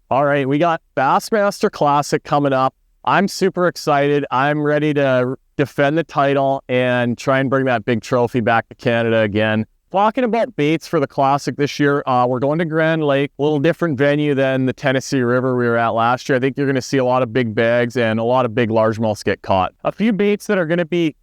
All right, we got Bassmaster Classic coming up. I'm super excited. I'm ready to defend the title and try and bring that big trophy back to Canada again. Talking about baits for the Classic this year, we're going to Grand Lake, a little different venue than the Tennessee River we were at last year. I think you're going to see a lot of big bags and a lot of big largemouths get caught. A few baits that are going to be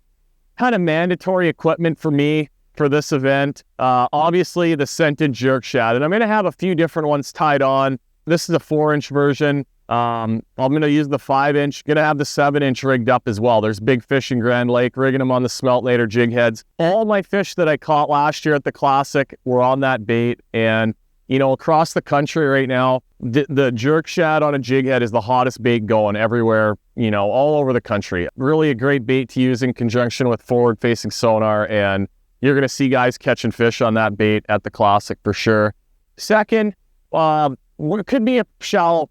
kind of mandatory equipment for me for this event. Obviously, the Scented Jerk ShadZ, and I'm going to have a few different ones tied on. This is a 4-inch version. I'm going to use the 5-inch. Going to have the 7-inch rigged up as well. There's big fish in Grand Lake, rigging them on the smelt later jig heads. All my fish that I caught last year at the Classic were on that bait. And, you know, across the country right now, the jerk shad on a jig head is the hottest bait going everywhere, you know, all over the country. Really a great bait to use in conjunction with forward-facing sonar. And you're going to see guys catching fish on that bait at the Classic for sure. Second, it could be a shallow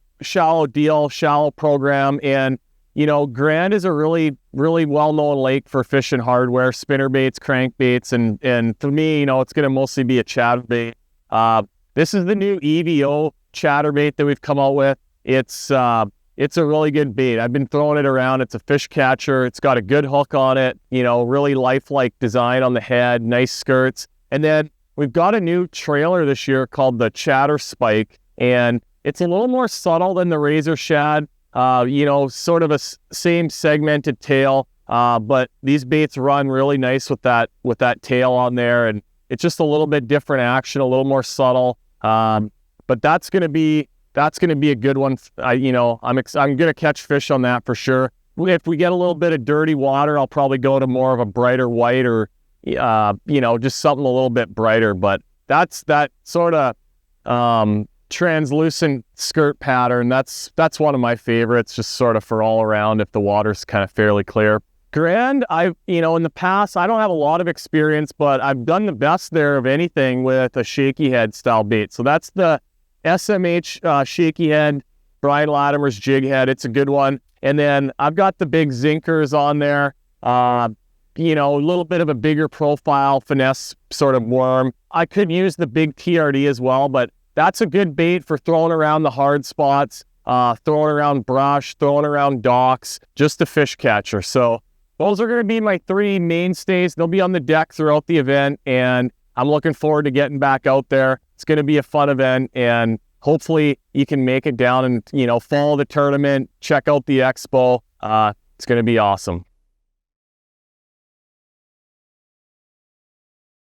deal, shallow program. And, you know, Grand is a really, really well-known lake for fishing hardware, spinner baits, crankbaits. And for me, you know, it's going to mostly be a chatterbait. This is the new EVO chatterbait that we've come out with. It's a really good bait. I've been throwing it around. It's a fish catcher. It's got a good hook on it, you know, really lifelike design on the head, nice skirts. And then we've got a new trailer this year called the Chatter Spike. And it's a little more subtle than the Razor Shad, you know, sort of a same segmented tail, but these baits run really nice with that tail on there, and it's just a little bit different action, a little more subtle. But that's gonna be a good one. I'm gonna catch fish on that for sure. If we get a little bit of dirty water, I'll probably go to more of a brighter white or you know, just something a little bit brighter. But that's that sort of translucent skirt pattern. That's one of my favorites, just sort of for all around if the water's kind of fairly clear. Grand, in the past, I don't have a lot of experience, but I've done the best there of anything with a shaky head style bait. So that's the SMH shaky head, Brian Latimer's jig head. It's a good one. And then I've got the big zinkers on there. A little bit of a bigger profile, finesse sort of worm. I could use the big TRD as well, but that's a good bait for throwing around the hard spots, throwing around brush, throwing around docks, just a fish catcher. So those are going to be my 3 mainstays. They'll be on the deck throughout the event, and I'm looking forward to getting back out there. It's going to be a fun event, and hopefully you can make it down and, follow the tournament, check out the expo. It's going to be awesome.